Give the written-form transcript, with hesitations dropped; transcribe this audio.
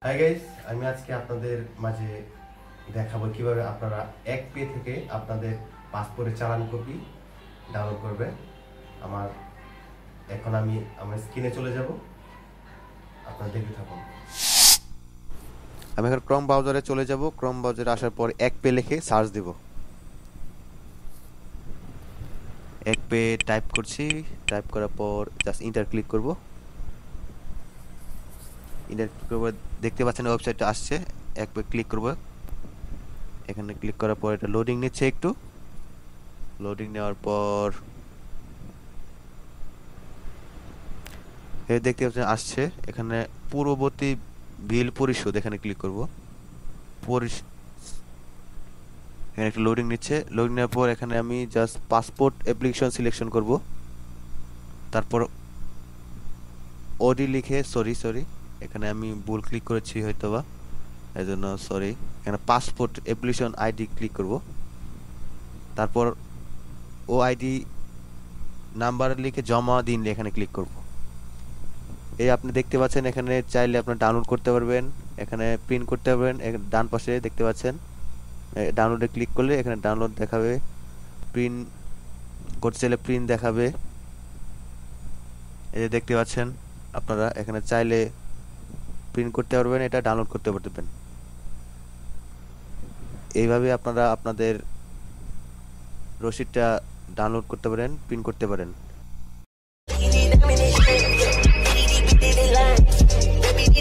Hi guys, আমি আজকে আপনাদের মাঝে দেখাবো কিভাবে আপনারা এক পে থেকে আপনাদের পাসপোর্টের চালান কপি ডাউনলোড করবেন। আমার এখন আমি আমার স্ক্রিনে চলে যাব, আপনারা দেখতে থাকুন। আমি এখন ক্রোম ব্রাউজারে চলে যাব। ক্রোম ব্রাউজারে আসার পর এক পে লিখে সার্চ দেব। এক পে টাইপ করছি, টাইপ করার পর জাস্ট ইন্টার ক্লিক করব। ইন্টার ক্লিক করব, দেখতে পাচ্ছেন ওয়েবসাইটটা আসছে। এক পে ক্লিক করব। এখানে ক্লিক করার পর এটা লোডিং নিচ্ছে একটু। লোডিং নেওয়ার পর এই দেখতে পাচ্ছেন আসছে। এখানে পূর্ববর্তী বিল পরিশোধ এখানে ক্লিক করব। এখানে একটা লোডিং নিচ্ছে। লোডিং নেওয়ার পর এখানে আমি জাস্ট পাসপোর্ট অ্যাপ্লিকেশন সিলেকশন করব। তারপর ওডি লিখে সরি এখানে আমি ভুল ক্লিক করেছি হয়তোবা, এই জন্য সরি। এখানে পাসপোর্ট অ্যাপ্লিকেশন আইডি ক্লিক করব। তারপর ও আইডি নাম্বার লিখে জমা দিন এখানে ক্লিক করব। এই আপনি দেখতে পাচ্ছেন এখানে চাইলে আপনার ডাউনলোড করতে পারবেন, এখানে প্রিন্ট করতে পারবেন। ডান পাশে দেখতে পাচ্ছেন ডাউনলোডে ক্লিক করলে এখানে ডাউনলোড দেখাবে, প্রিন্ট করতে চাইলে প্রিন্ট দেখাবে। এই যে দেখতে পাচ্ছেন আপনারা এখানে চাইলে প্রিন্ট করতে পারবেন, এটা ডাউনলোড করতে পারবেন। এইভাবে আপনারা আপনাদের রসিদটা ডাউনলোড করতে পারেন, প্রিন্ট করতে পারেন। Baby,